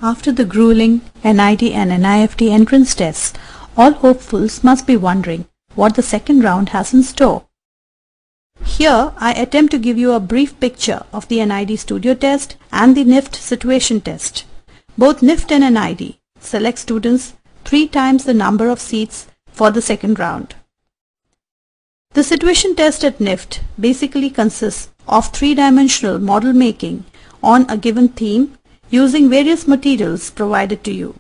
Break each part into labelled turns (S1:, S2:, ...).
S1: After the grueling NID and NIFT entrance tests, all hopefuls must be wondering what the second round has in store. Here, I attempt to give you a brief picture of the NID studio test and the NIFT situation test. Both NIFT and NID select students 3 times the number of seats for the second round. The situation test at NIFT basically consists of 3-dimensional model making on a given theme using various materials provided to you.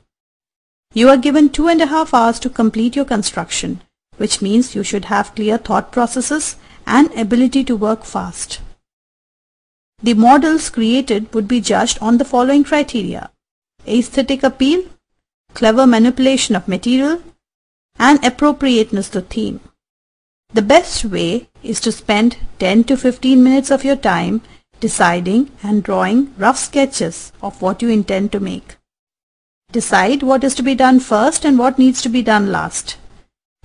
S1: You are given 2.5 hours to complete your construction, which means you should have clear thought processes and ability to work fast. The models created would be judged on the following criteria: aesthetic appeal, clever manipulation of material, and appropriateness to theme. The best way is to spend 10 to 15 minutes of your time deciding and drawing rough sketches of what you intend to make. Decide what is to be done first and what needs to be done last.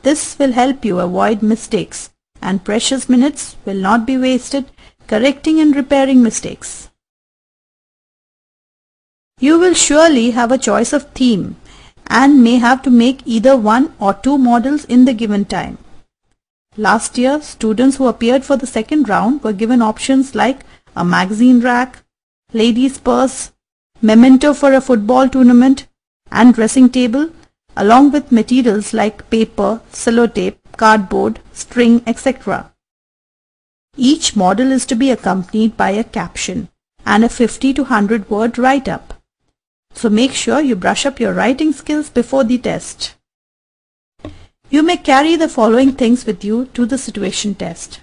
S1: This will help you avoid mistakes, and precious minutes will not be wasted correcting and repairing mistakes. You will surely have a choice of theme and may have to make either 1 or 2 models in the given time. Last year, students who appeared for the second round were given options like a magazine rack, lady's purse, memento for a football tournament, and dressing table, along with materials like paper, sellotape, cardboard, string, etc. Each model is to be accompanied by a caption and a 50 to 100 word write-up. So make sure you brush up your writing skills before the test. You may carry the following things with you to the situation test: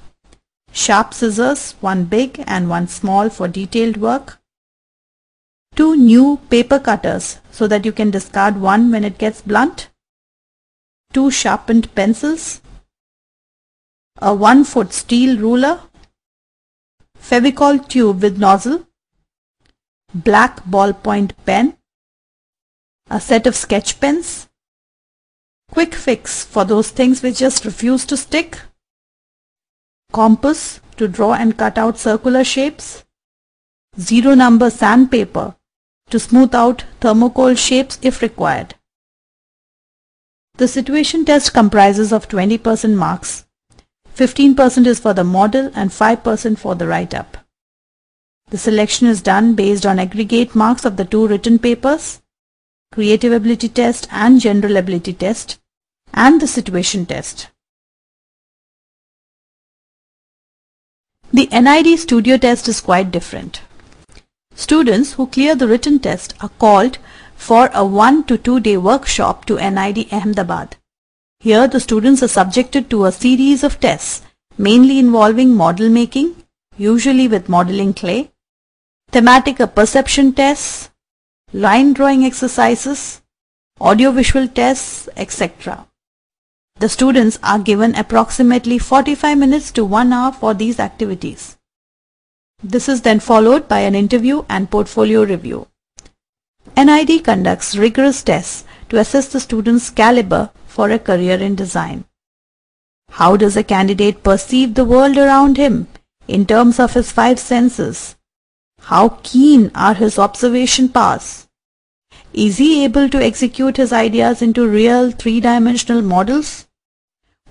S1: sharp scissors, 1 big and 1 small for detailed work, 2 new paper cutters so that you can discard one when it gets blunt, 2 sharpened pencils, a 1-foot steel ruler, Fevicol tube with nozzle, black ballpoint pen, a set of sketch pens, quick fix for those things which just refuse to stick, compass to draw and cut out circular shapes, 0-number sandpaper to smooth out thermocol shapes if required. The situation test comprises of 20% marks. 15% is for the model and 5% for the write-up. The selection is done based on aggregate marks of the 2 written papers, creative ability test and general ability test, and the situation test. The NID studio test is quite different. Students who clear the written test are called for a 1 to 2 day workshop to NID Ahmedabad. Here the students are subjected to a series of tests mainly involving model making, usually with modeling clay, thematic perception tests, line drawing exercises, audio-visual tests, etc. The students are given approximately 45 minutes to 1 hour for these activities. This is then followed by an interview and portfolio review. NID conducts rigorous tests to assess the student's caliber for a career in design. How does a candidate perceive the world around him in terms of his 5 senses? How keen are his observation powers? Is he able to execute his ideas into real 3-dimensional models?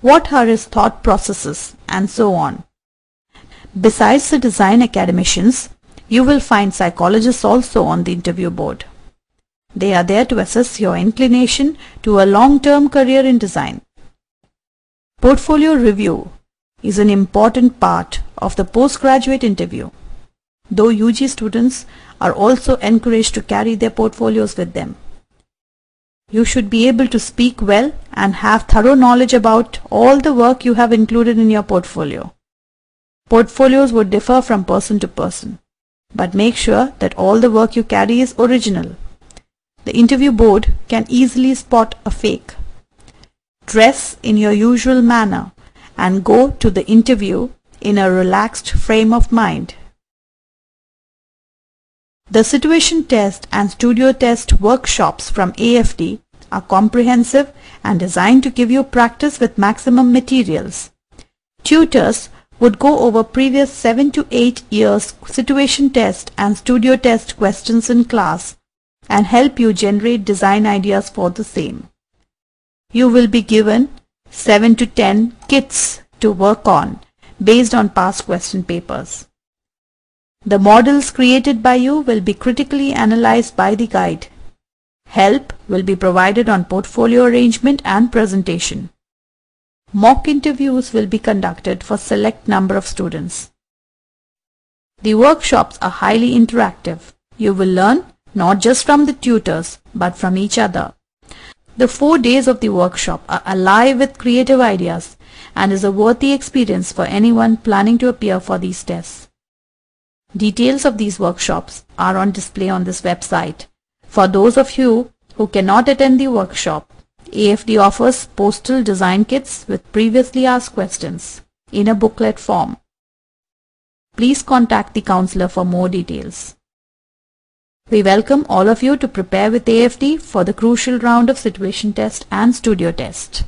S1: What are his thought processes, and so on. Besides the design academicians, you will find psychologists also on the interview board. They are there to assess your inclination to a long-term career in design. Portfolio review is an important part of the postgraduate interview, though UG students are also encouraged to carry their portfolios with them. You should be able to speak well and have thorough knowledge about all the work you have included in your portfolio. Portfolios would differ from person to person, but make sure that all the work you carry is original. The interview board can easily spot a fake. Dress in your usual manner and go to the interview in a relaxed frame of mind. The situation test and studio test workshops from AFD are comprehensive and designed to give you practice with maximum materials. Tutors would go over previous 7 to 8 years situation test and studio test questions in class and help you generate design ideas for the same. You will be given 7 to 10 kits to work on based on past question papers. The models created by you will be critically analyzed by the guide. Help will be provided on portfolio arrangement and presentation. Mock interviews will be conducted for select number of students. The workshops are highly interactive. You will learn not just from the tutors but from each other. The 4 days of the workshop are alive with creative ideas and is a worthy experience for anyone planning to appear for these tests. Details of these workshops are on display on this website. For those of you who cannot attend the workshop, AFD offers postal design kits with previously asked questions in a booklet form. Please contact the counselor for more details. We welcome all of you to prepare with AFD for the crucial round of situation test and studio test.